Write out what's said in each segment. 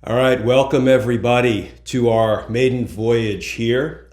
All right, welcome everybody to our maiden voyage here.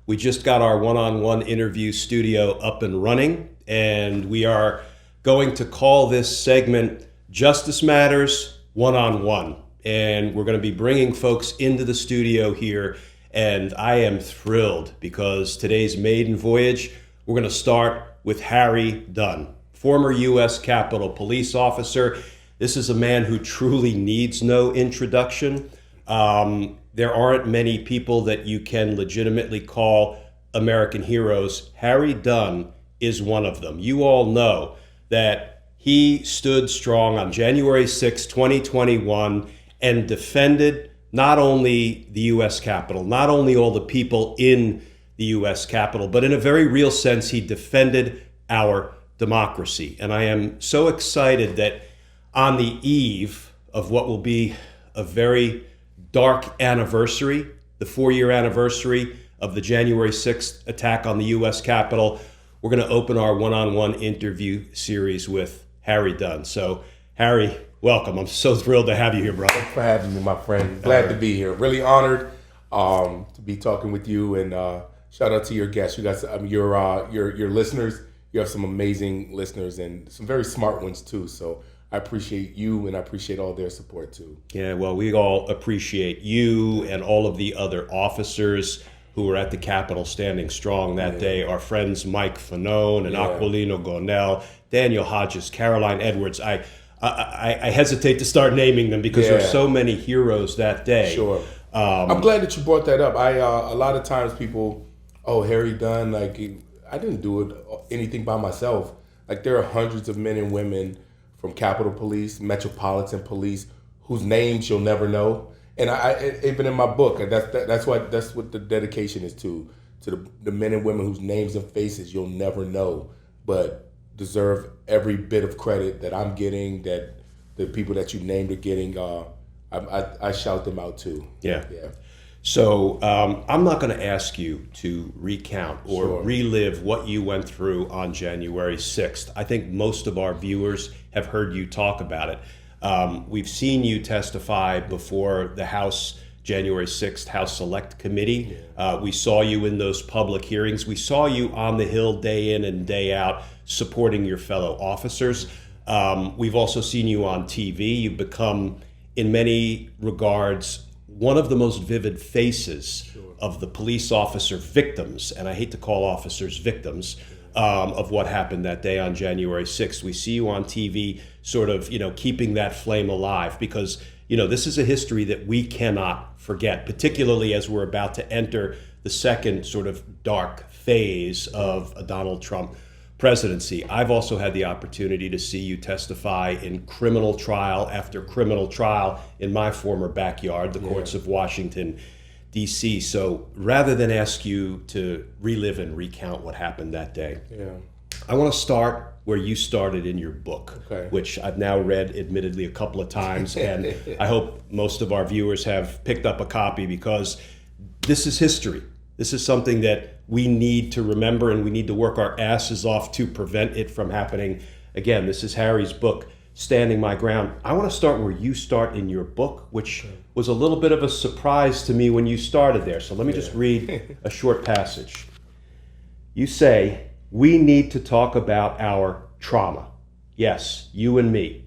We just got our one-on-one interview studio up and running, and we are going to call this segment Justice Matters One-on-One. And we're going to be bringing folks into the studio here, and I am thrilled because today's maiden voyage, we're going to start with Harry Dunn, former U.S. Capitol Police officer. This is a man who truly needs no introduction. There aren't many people that you can legitimately call American heroes. Harry Dunn is one of them. You all know that he stood strong on January 6, 2021, and defended not only the U.S. Capitol, not only all the people in the U.S. Capitol, but in a very real sense, he defended our democracy. And I am so excited that on the eve of what will be a very dark anniversary, the 4-year anniversary of the January 6th attack on the U.S. Capitol, we're going to open our one-on-one interview series with Harry Dunn. So, Harry, welcome. I'm so thrilled to have you here, brother. Thanks for having me, my friend. Glad to be here. Really honored to be talking with you, and shout out to your guests. You guys, your listeners. You have some amazing listeners and some very smart ones too. So I appreciate you, and I appreciate all their support too. Yeah, well, we all appreciate you and all of the other officers who were at the Capitol standing strong that day. Our friends Mike Fanone and Aquilino Gonell, Daniel Hodges, Caroline Edwards. I hesitate to start naming them because there are so many heroes that day. Sure. I'm glad that you brought that up. A lot of times people, Harry Dunn, I didn't do anything by myself. Like, there are hundreds of men and women from Capitol Police, Metropolitan Police, whose names you'll never know. And I even in my book, that's what the dedication is to the men and women whose names and faces you'll never know, but deserve every bit of credit that I'm getting, that the people that you named are getting. I shout them out too. Yeah. So I'm not going to ask you to recount or relive what you went through on January 6th. I think most of our viewers have heard you talk about it. We've seen you testify before the House January 6th House Select Committee. We saw you in those public hearings. We saw you on the Hill day in and day out supporting your fellow officers. We've also seen you on TV. You've become, in many regards, one of the most vivid faces of the police officer victims, and I hate to call officers victims, of what happened that day on January 6th. We see you on TV sort of, keeping that flame alive because, this is a history that we cannot forget, particularly as we're about to enter the second sort of dark phase of a Donald Trump presidency. I've also had the opportunity to see you testify in criminal trial after criminal trial in my former backyard, the courts of Washington, D.C. So rather than ask you to relive and recount what happened that day, I want to start where you started in your book, which I've now read admittedly a couple of times, and I hope most of our viewers have picked up a copy because this is history. This is something that we need to remember, and we need to work our asses off to prevent it from happening again. This is Harry's book, Standing My Ground. I want to start where you start in your book, which was a little bit of a surprise to me when you started there. So let me just read a short passage. You say, "We need to talk about our trauma." Yes, you and me.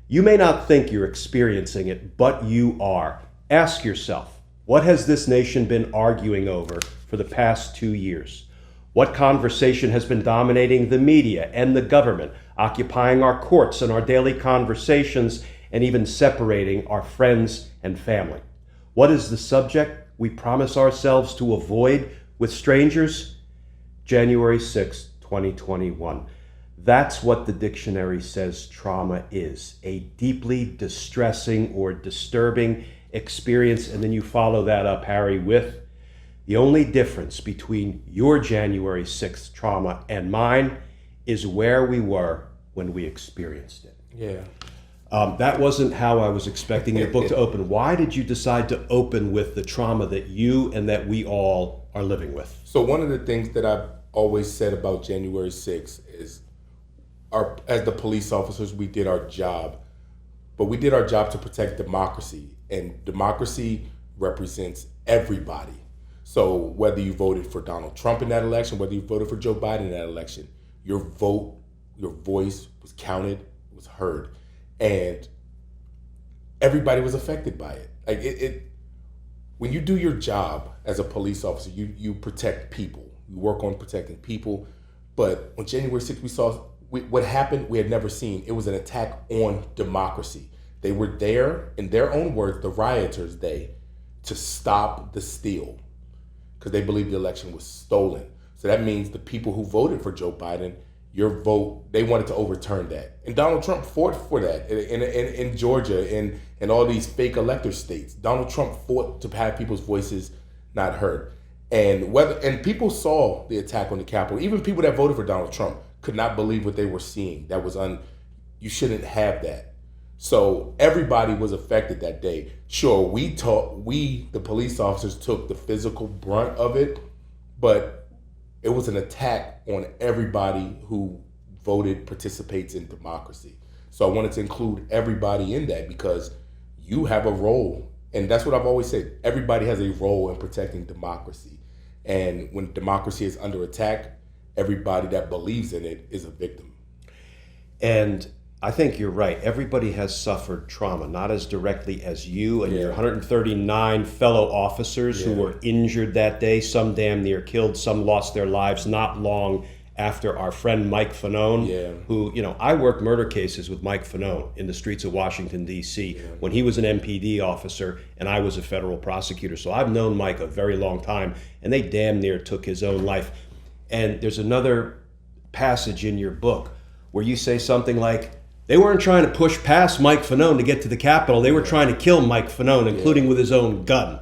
You may not think you're experiencing it, but you are. Ask yourself, what has this nation been arguing over for the past 2 years? What conversation has been dominating the media and the government, occupying our courts and our daily conversations, and even separating our friends and family? What is the subject we promise ourselves to avoid with strangers? January 6, 2021. That's what the dictionary says trauma is, a deeply distressing or disturbing experience. And then you follow that up, Harry, with the only difference between your January 6th trauma and mine is where we were when we experienced it. That wasn't how I was expecting your book to open. Why did you decide to open with the trauma that you and that we all are living with? So one of the things that I've always said about January 6th is, as the police officers, we did our job, but we did our job to protect democracy. And democracy represents everybody. So whether you voted for Donald Trump in that election, whether you voted for Joe Biden in that election, your voice was counted, was heard, and everybody was affected by it. Like it when you do your job as a police officer, you protect people. You work on protecting people. But on January 6th, we saw what happened we had never seen. It was an attack on democracy. They were there, in their own words, the rioters, to stop the steal because they believed the election was stolen. So that means the people who voted for Joe Biden, your vote, they wanted to overturn that. And Donald Trump fought for that in Georgia and all these fake elector states. Donald Trump fought to have people's voices not heard. And people saw the attack on the Capitol. Even people that voted for Donald Trump could not believe what they were seeing. That was you shouldn't have that. So everybody was affected that day. Sure, the police officers took the physical brunt of it, but it was an attack on everybody who participates in democracy. So I wanted to include everybody in that because you have a role. And that's what I've always said. Everybody has a role in protecting democracy. And when democracy is under attack, everybody that believes in it is a victim. And I think you're right. Everybody has suffered trauma, not as directly as you and your 139 fellow officers who were injured that day. Some damn near killed, some lost their lives not long after our friend Mike Fanone, who, I worked murder cases with Mike Fanone in the streets of Washington, D.C. when he was an MPD officer and I was a federal prosecutor. So I've known Mike a very long time, and they damn near took his own life. And there's another passage in your book where you say something like, they weren't trying to push past Mike Fanone to get to the Capitol. They were trying to kill Mike Fanone, including with his own gun.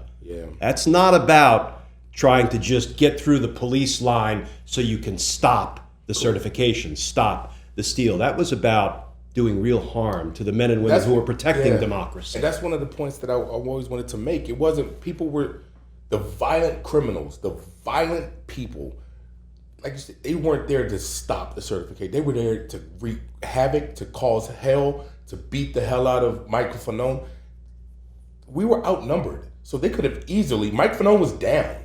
That's not about trying to just get through the police line so you can stop the certification, stop the steal. That was about doing real harm to the men and women who were protecting democracy. And that's one of the points that I always wanted to make. It wasn't, people were the violent criminals, the violent people. Like you said, they weren't there to stop the certification. They were there to wreak havoc, to cause hell, to beat the hell out of Mike Fanone. We were outnumbered. So they could have easily, Mike Fanone was down.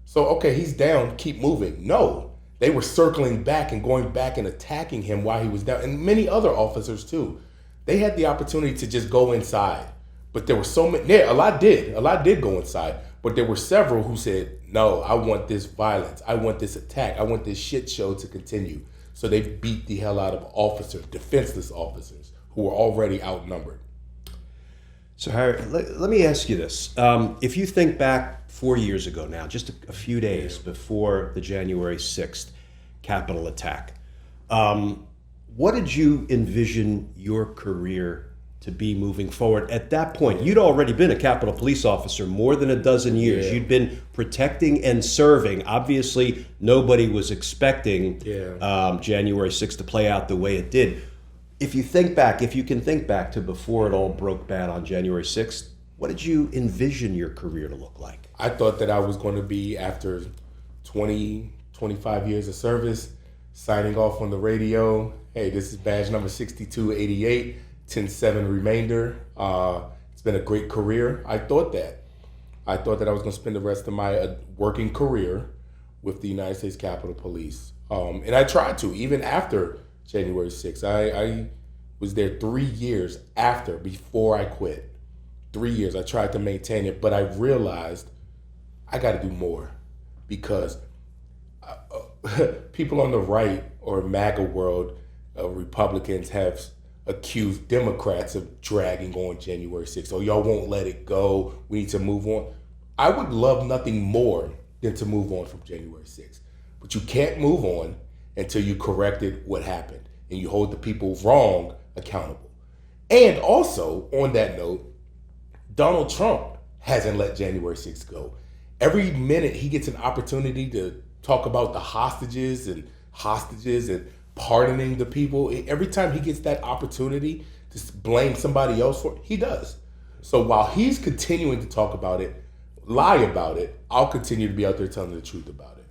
So, okay, he's down, keep moving. No, they were circling back and going back and attacking him while he was down. And many other officers too. They had the opportunity to just go inside. But there were so many, a lot did go inside. But there were several who said, no, I want this violence. I want this attack. I want this shit show to continue. So they beat the hell out of officers, defenseless officers, who were already outnumbered. So Harry, let me ask you this. If you think back 4 years ago now, just a few days before the January 6th Capitol attack, what did you envision your career to be moving forward? At that point, you'd already been a Capitol Police officer more than a dozen years. You'd been protecting and serving. Obviously, nobody was expecting January 6th to play out the way it did. If you can think back to before it all broke bad on January 6th, what did you envision your career to look like? I thought that I was going to be, after 20, 25 years of service, signing off on the radio. Hey, this is badge number 6288, 10-7 remainder. It's been a great career. I thought that I was going to spend the rest of my working career with the United States Capitol Police. And I tried to, even after January 6th. I was there 3 years before I quit. 3 years. I tried to maintain it, but I realized I got to do more because people on the right or MAGA world, Republicans, have accused Democrats of dragging on January 6th. Oh, y'all won't let it go. We need to move on. I would love nothing more than to move on from January 6th. But you can't move on until you corrected what happened and you hold the people wrong accountable. And also, on that note, Donald Trump hasn't let January 6th go. Every minute he gets an opportunity to talk about the hostages and pardoning the people. Every time he gets that opportunity to blame somebody else for it, he does. So while he's continuing to talk about it, lie about it, I'll continue to be out there telling the truth about it.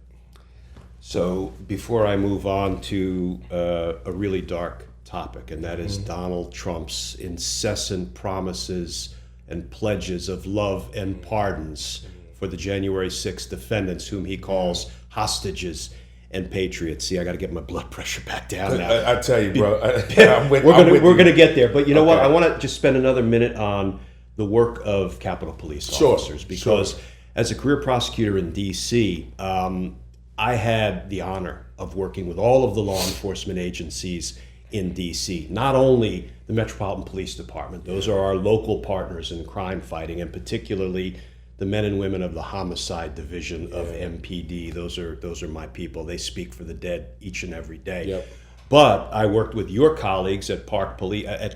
So before I move on to a really dark topic, and that is Donald Trump's incessant promises and pledges of love and pardons for the January 6th defendants, whom he calls hostages and patriots. See, I got to get my blood pressure back down now. I tell you, bro. We're gonna get there, but you know what? I want to just spend another minute on the work of Capitol Police officers, because as a career prosecutor in D.C., I had the honor of working with all of the law enforcement agencies in D.C., not only the Metropolitan Police Department. Those are our local partners in crime fighting, and particularly the men and women of the homicide division of MPD. Those are my people. They speak for the dead each and every day. Yep. But I worked with your colleagues at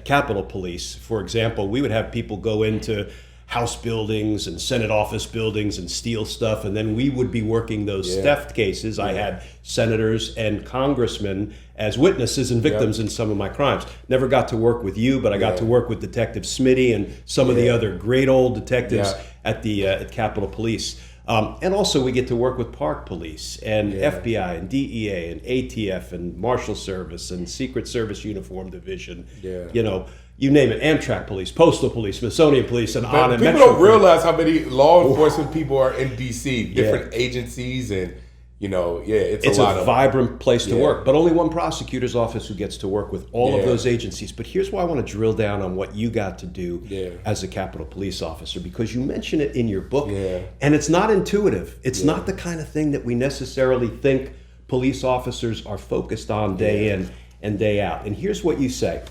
Capitol Police. For example, we would have people go into House buildings and Senate office buildings and steal stuff, and then we would be working those theft cases. I had senators and congressmen as witnesses and victims in some of my crimes. Never got to work with you, but I got to work with Detective Smitty and some of the other great old detectives at Capitol Police. And also we get to work with Park Police and FBI and DEA and ATF and Marshal Service and Secret Service Uniform Division. You know, you name it, Amtrak Police, Postal Police, Smithsonian Police, and on. And people Metro don't realize how many law enforcement people are in D.C., different agencies, and it's a vibrant place to work. But only one prosecutor's office who gets to work with all of those agencies. But here's why I want to drill down on what you got to do as a Capitol Police officer, because you mention it in your book, and it's not intuitive. It's not the kind of thing that we necessarily think police officers are focused on day in and day out. And here's what you say.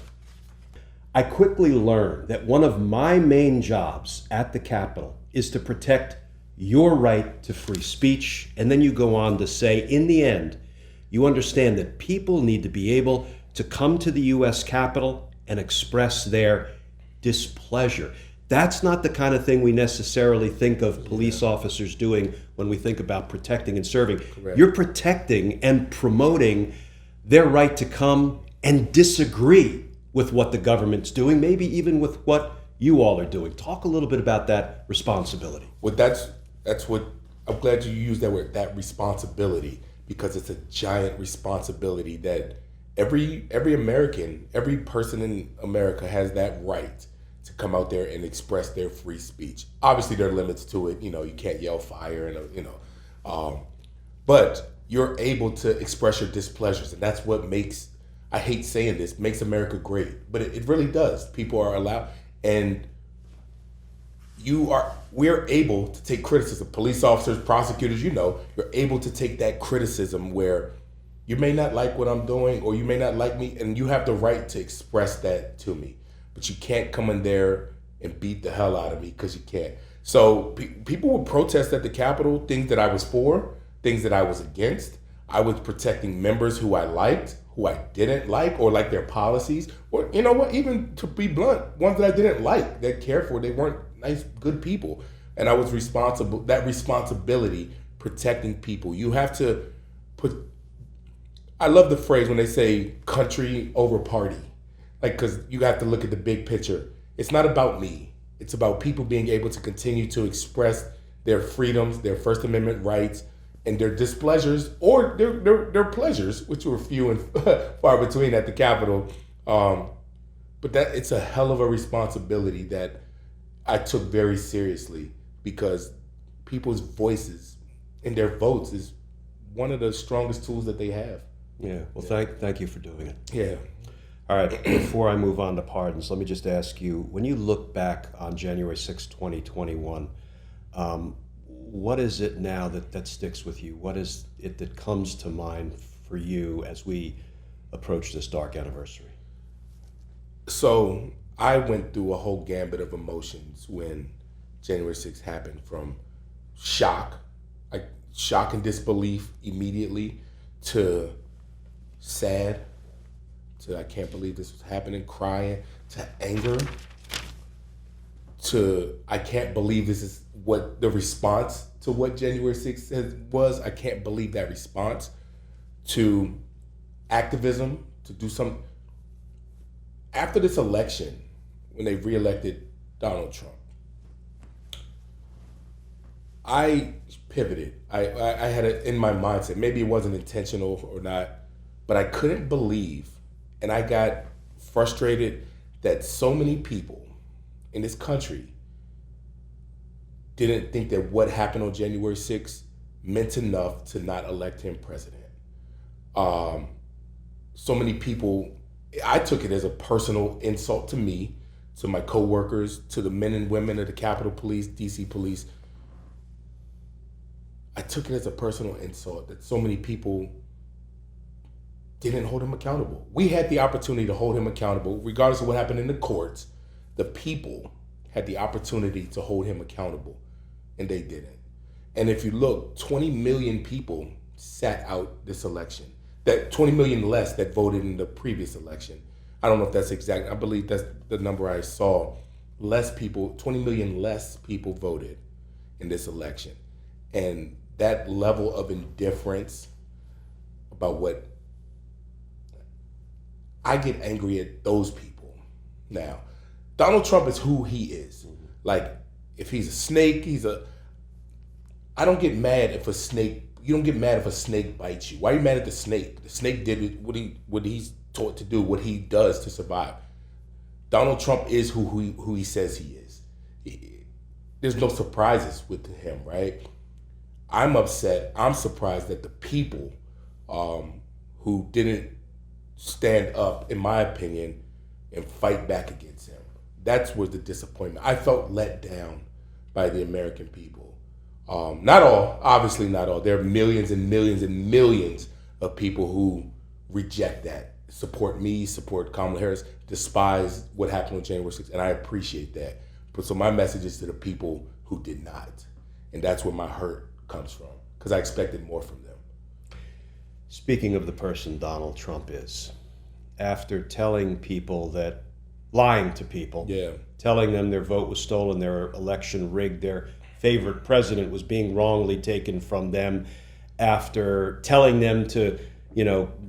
I quickly learned that one of my main jobs at the Capitol is to protect your right to free speech. And then you go on to say, in the end, you understand that people need to be able to come to the U.S. Capitol and express their displeasure. That's not the kind of thing we necessarily think of police officers doing when we think about protecting and serving. Correct. You're protecting and promoting their right to come and disagree with what the government's doing, maybe even with what you all are doing. Talk a little bit about that responsibility. Well, that's what, I'm glad you used that word, that responsibility, because it's a giant responsibility that every American, every person in America has that right to come out there and express their free speech. Obviously, there are limits to it. You can't yell fire, but you're able to express your displeasures, and that's what makes, I hate saying this, makes America great, but it really does. People are allowed, and we're able to take criticism. Police officers, prosecutors, you're able to take that criticism where you may not like what I'm doing or you may not like me, and you have the right to express that to me. But you can't come in there and beat the hell out of me, because you can't. So people would protest at the Capitol, things that I was for, things that I was against. I was protecting members who I liked, who I didn't like, or like their policies, or even to be blunt, ones that I didn't like, that cared for, they weren't nice, good people. And I was responsible, that responsibility, protecting people. You have to I love the phrase when they say country over party, because you have to look at the big picture. It's not about me. It's about people being able to continue to express their freedoms, their First Amendment rights, and their displeasures or their pleasures, which were few and far between at the Capitol. But that it's a hell of a responsibility that I took very seriously, because people's voices and their votes is one of the strongest tools that they have. Yeah. Well, thank you for doing it. Yeah. All right. Before I move on to pardons, let me just ask you: when you look back on January 6, 2021. What is it now that sticks with you? What is it that comes to mind for you as we approach this dark anniversary? So I went through a whole gambit of emotions when January 6th happened, from shock and disbelief immediately, to sad, to I can't believe this was happening, crying, to anger, to I can't believe this is what the response to what January 6th was. I can't believe that response, to activism, to do some. After this election, when they reelected Donald Trump, I pivoted. I had it in my mindset. Maybe it wasn't intentional or not, but I couldn't believe, and I got frustrated that so many people in this country didn't think that what happened on January 6th meant enough to not elect him president. So many people, I took it as a personal insult to me, to my coworkers, to the men and women of the Capitol Police, DC Police. I took it as a personal insult that so many people didn't hold him accountable. We had the opportunity to hold him accountable, regardless of what happened in the courts. The people had the opportunity to hold him accountable, and they didn't. And if you look, 20 million people sat out this election. That 20 million less that voted in the previous election. I don't know if that's exact. I believe that's the number I saw. 20 million less people voted in this election. And that level of indifference about what, I get angry at those people. Now, Donald Trump is who he is. Like, if he's a snake, I don't get mad if a snake, you don't get mad if a snake bites you. Why are you mad at the snake? The snake did what he's taught to do, what he does to survive. Donald Trump is who he says he is. There's no surprises with him, right? I'm upset. I'm surprised that the people who didn't stand up, in my opinion, and fight back against him. That's where the disappointment. I felt let down by the American people. Not all, obviously not all. There are millions and millions and millions of people who reject that, support me, support Kamala Harris, despise what happened on January 6th, and I appreciate that. But so my message is to the people who did not, and that's where my hurt comes from, because I expected more from them. Speaking of the person Donald Trump is, after telling people that, lying to people, telling them their vote was stolen, their election rigged, their favorite president was being wrongly taken from them, after telling them to,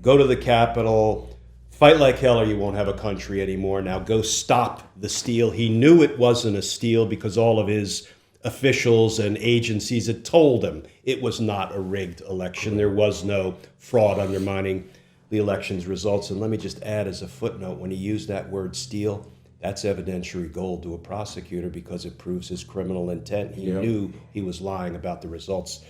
go to the Capitol, fight like hell or you won't have a country anymore, now go stop the steal. He knew it wasn't a steal because all of his officials and agencies had told him it was not a rigged election. There was no fraud undermining the election's results. And let me just add as a footnote, when he used that word steal, that's evidentiary gold to a prosecutor because it proves his criminal intent. He knew he was lying about the results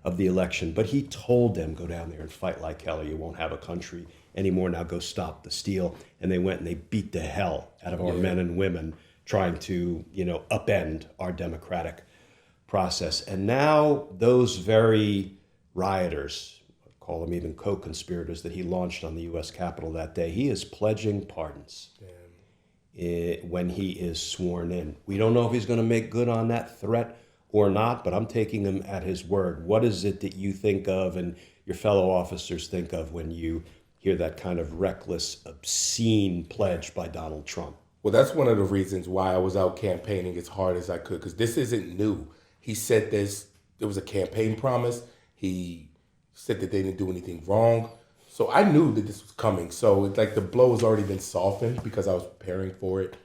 of the election, but he told them, go down there and fight like hell or you won't have a country anymore. Now go stop the steal. And they went and they beat the hell out of our men and women trying to, upend our democratic process. And now those very rioters, call them even co-conspirators that he launched on the U.S. Capitol that day, he is pledging pardons when he is sworn in. We don't know if he's going to make good on that threat or not, but I'm taking him at his word. What is it that you think of and your fellow officers think of when you hear that kind of reckless, obscene pledge by Donald Trump? Well, that's one of the reasons why I was out campaigning as hard as I could, because this isn't new. He said this, there was a campaign promise. He said that they didn't do anything wrong. So I knew that this was coming. So it's like the blow has already been softened because I was preparing for it.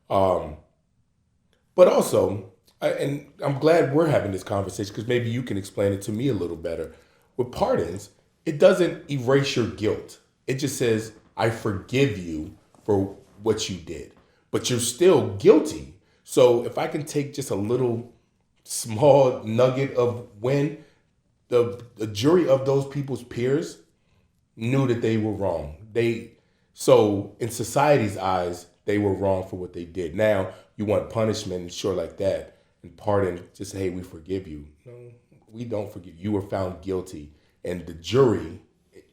But also, and I'm glad we're having this conversation because maybe you can explain it to me a little better. With pardons, it doesn't erase your guilt. It just says, I forgive you for what you did, but you're still guilty. So if I can take just a little small nugget of when the jury of those people's peers knew that they were wrong. So in society's eyes, they were wrong for what they did. Now you want punishment and sure like that and pardon, just say, hey, we forgive you. No, we don't forgive you. You were found guilty. And the jury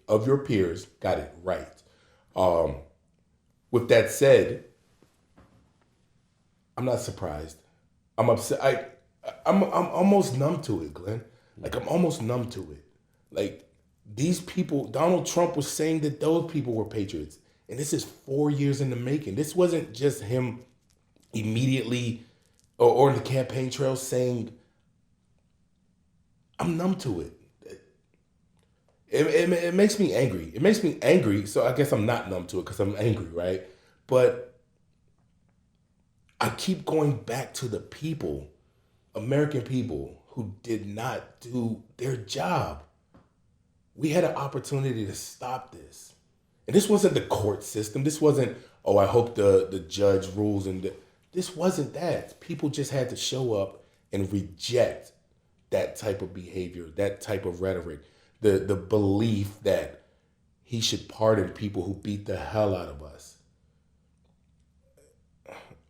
of your peers got it right. With that said, I'm not surprised. I'm upset. I'm almost numb to it, Glenn. Like, I'm almost numb to it. Like, these people, Donald Trump was saying that those people were patriots. And this is 4 years in the making. This wasn't just him immediately or in the campaign trail saying, I'm numb to it. It makes me angry. It makes me angry, so I guess I'm not numb to it because I'm angry, right? But I keep going back to the people, American people, who did not do their job. We had an opportunity to stop this. And this wasn't the court system. This wasn't, I hope the judge rules. This wasn't that. People just had to show up and reject that type of behavior, that type of rhetoric, the belief that he should pardon people who beat the hell out of us.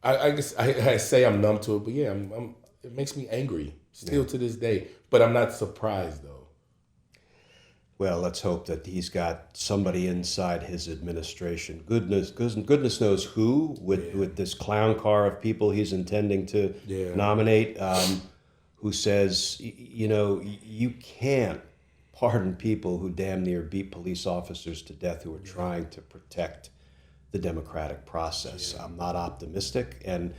I guess I say I'm numb to it, but yeah, it makes me angry still to this day. But I'm not surprised though. Well, let's hope that he's got somebody inside his administration. Goodness knows who with this clown car of people he's intending to nominate, who says, you can't pardon people who damn near beat police officers to death who are trying to protect the democratic process. I'm not optimistic, and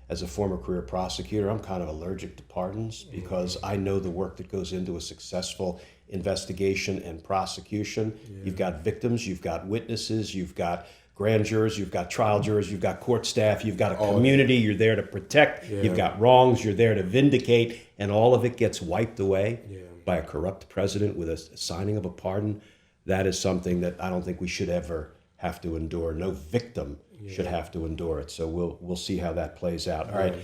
as a former career prosecutor, I'm kind of allergic to pardons because I know the work that goes into a successful investigation and prosecution. You've got victims, you've got witnesses, you've got grand jurors, you've got trial jurors, you've got court staff, you've got a community you're there to protect, you've got wrongs you're there to vindicate, and all of it gets wiped away by a corrupt president with a signing of a pardon. That is something that I don't think we should ever have to endure. No victim should have to endure it. So we'll see how that plays out. All right.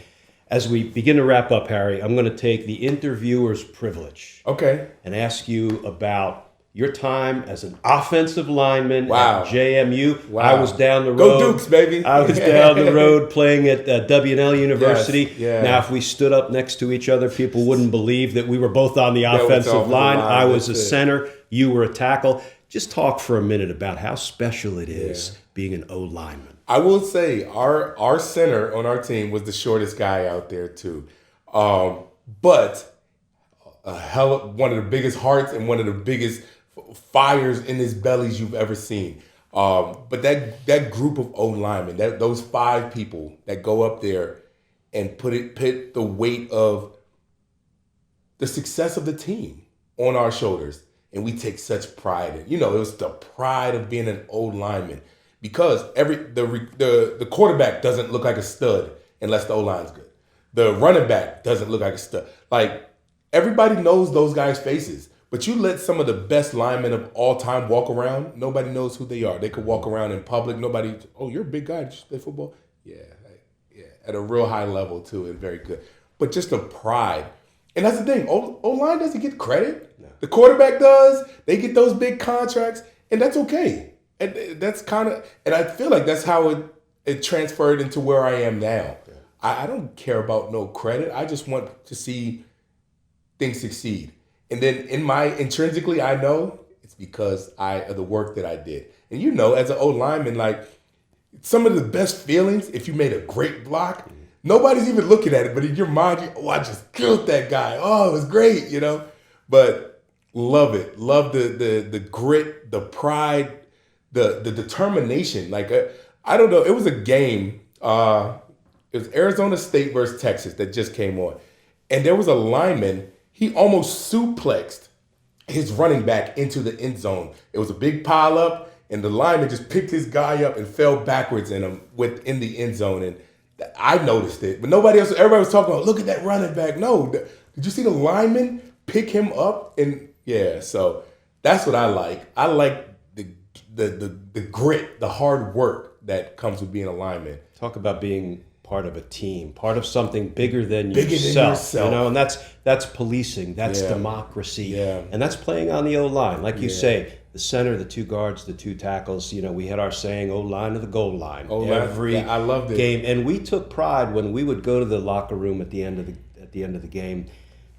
As we begin to wrap up, Harry, I'm going to take the interviewer's privilege. Okay. And ask you about your time as an offensive lineman Wow. at JMU. Wow. I was down the road. Go Dukes, baby. I was down the road playing at W&L University. Yes, yeah. Now, if we stood up next to each other, people wouldn't believe that we were both on the offensive line. I was a center. You were a tackle. Just talk for a minute about how special it is being an O-lineman. I will say our center on our team was the shortest guy out there too, but one of the biggest hearts and one of the biggest fires in his bellies you've ever seen. But that group of O-linemen, those 5 people that go up there and put the weight of the success of the team on our shoulders, and we take such pride in. It was the pride of being an O-lineman. Because the quarterback doesn't look like a stud unless the O-line's good. The running back doesn't look like a stud. Like, everybody knows those guys' faces. But you let some of the best linemen of all time walk around, nobody knows who they are. They could walk around in public. Nobody, you're a big guy. Did you play football? Yeah. At a real high level, too, and very good. But just the pride. And that's the thing. O-line doesn't get credit. No. The quarterback does. They get those big contracts, and that's okay. And that's and I feel like that's how it transferred into where I am now. Yeah. I don't care about no credit. I just want to see things succeed. And then intrinsically, I know it's because of the work that I did. And as an O-lineman, like, some of the best feelings, if you made a great block, nobody's even looking at it, but in your mind, I just killed that guy. Oh, it was great, But love it. Love the grit, the pride, the determination. Like, I don't know. It was a game. It was Arizona State versus Texas that just came on. And there was a lineman. He almost suplexed his running back into the end zone. It was a big pile up, and the lineman just picked his guy up and fell backwards within the end zone. And I noticed it, but nobody else. Everybody was talking about, look at that running back. No, did you see the lineman pick him up? And so that's what I like. I like the grit, the hard work that comes with being a lineman. Talk about being part of a team, part of something bigger than yourself. And that's policing, that's democracy, and that's playing on the O-line. Like you say, the center, the 2 guards, the 2 tackles. We had our saying, O-line to the goal line. Every I loved it. game, and we took pride when we would go to the locker room at the end of the game.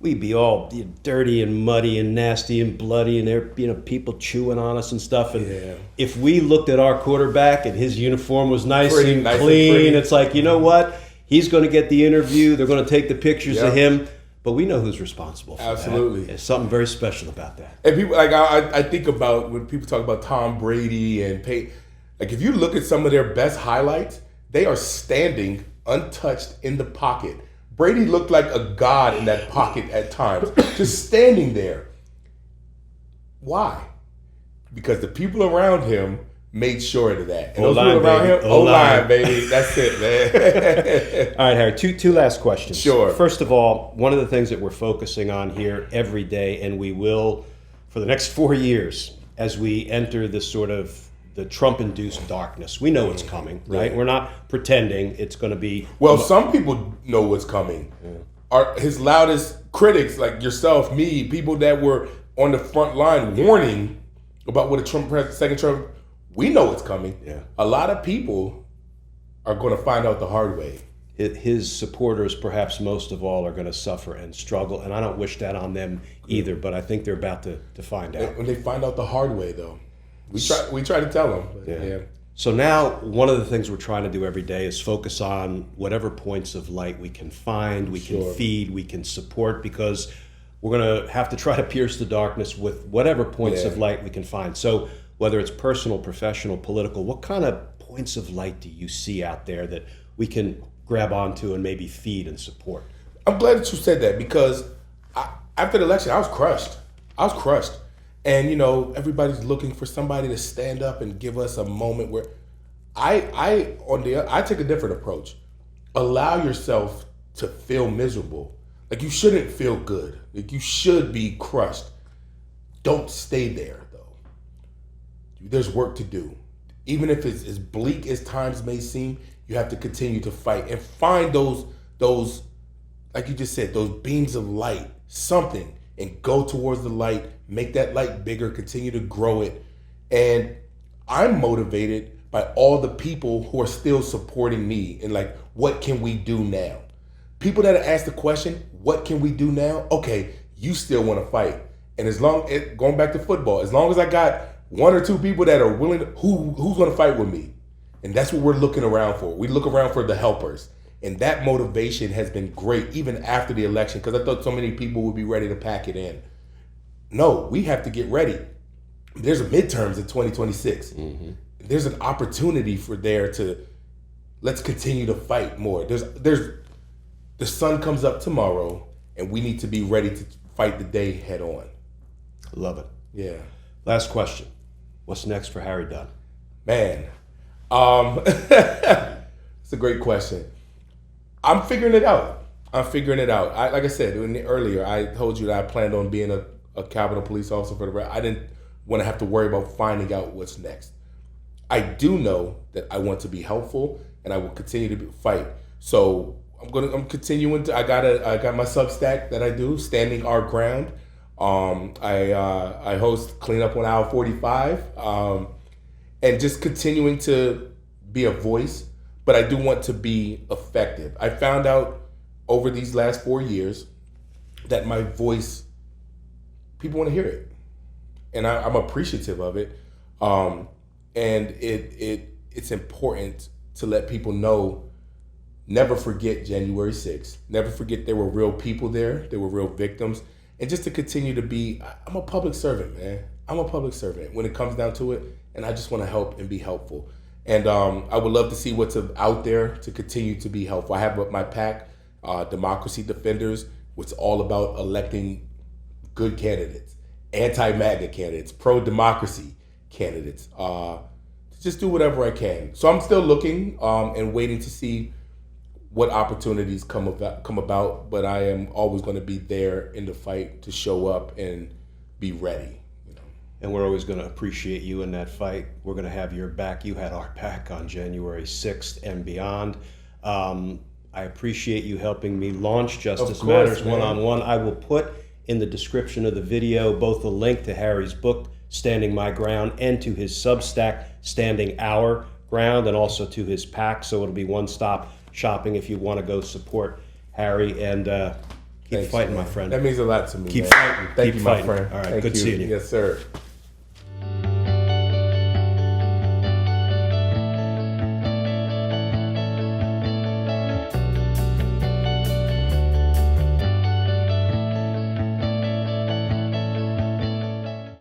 We'd be all dirty and muddy and nasty and bloody, and there, people chewing on us and stuff. And if we looked at our quarterback and his uniform was nice and clean, it's like, you know what? He's going to get the interview. They're going to take the pictures of him. But we know who's responsible for that. There's something very special about that. And people, like, I think about when people talk about Tom Brady and Peyton. Like, if you look at some of their best highlights, they are standing untouched in the pocket. Brady looked like a god in that pocket at times, just standing there. Why? Because the people around him made sure of that. And those people around him, O-line, baby. That's it, man. All right, Harry, two last questions. Sure. First of all, one of the things that we're focusing on here every day, and we will for the next 4 years as we enter this sort of the Trump-induced darkness. We know it's coming, right? We're not pretending it's going to be... Well, some people know what's coming. his loudest critics, like yourself, me, people that were on the front line warning about what a second Trump, we know it's coming. Yeah. A lot of people are going to find out the hard way. His supporters, perhaps most of all, are going to suffer and struggle, and I don't wish that on them either, but I think they're about to find out. When they find out the hard way, though, we try to tell them. Yeah. So now one of the things we're trying to do every day is focus on whatever points of light we can find, we can feed, we can support, because we're going to have to try to pierce the darkness with whatever points of light we can find. So whether it's personal, professional, political, what kind of points of light do you see out there that we can grab onto and maybe feed and support? I'm glad that you said that, because after the election, I was crushed. And, everybody's looking for somebody to stand up and give us a moment where I take a different approach. Allow yourself to feel miserable. Like, you shouldn't feel good. Like, you should be crushed. Don't stay there, though. There's work to do. Even if it's as bleak as times may seem, you have to continue to fight and find those, like you just said, those beams of light, something, and go towards the light, make that light bigger, continue to grow it. And I'm motivated by all the people who are still supporting me and like, what can we do now? People that ask the question, what can we do now? Okay, you still want to fight. And going back to football, as long as I got one or two people that are willing, who's going to fight with me? And that's what we're looking around for. We look around for the helpers. And that motivation has been great, even after the election, because I thought so many people would be ready to pack it in. No, we have to get ready. There's a midterms in 2026. Mm-hmm. There's an opportunity let's continue to fight more. The sun comes up tomorrow, and we need to be ready to fight the day head on. Love it. Yeah. Last question. What's next for Harry Dunn? Man, it's a great question. I'm figuring it out. Like I said earlier, I told you that I planned on being a Capitol Police officer for the rest. I didn't want to have to worry about finding out what's next. I do know that I want to be helpful, and I will continue to fight. So I'm continuing to. I got my Substack that I do, Standing Our Ground. I host Clean Up on Aisle 45, and just continuing to be a voice. But I do want to be effective. I found out over these last 4 years that my voice, people want to hear it, and I'm appreciative of it. And it's important to let people know. Never forget January 6th. Never forget there were real people there. There were real victims. And just to continue to be, I'm a public servant, man. I'm a public servant when it comes down to it. And I just want to help and be helpful. And I would love to see what's out there to continue to be helpful. I have my PAC, Democracy Defenders, which is all about electing good candidates, anti-MAGA candidates, pro-democracy candidates. Just do whatever I can. So I'm still looking and waiting to see what opportunities come about, but I am always going to be there in the fight to show up and be ready. And we're always going to appreciate you in that fight. We're going to have your back. You had our back on January 6th and beyond. I appreciate you helping me launch Justice Matters One-on-One. I will put in the description of the video both a link to Harry's book, Standing My Ground, and to his Substack, Standing Our Ground, and also to his PAC. So it'll be one-stop shopping if you want to go support Harry. And keep fighting, my friend. That means a lot to me. Keep fighting. Thank you, fighting. my friend. All right, good seeing you. Yes, sir.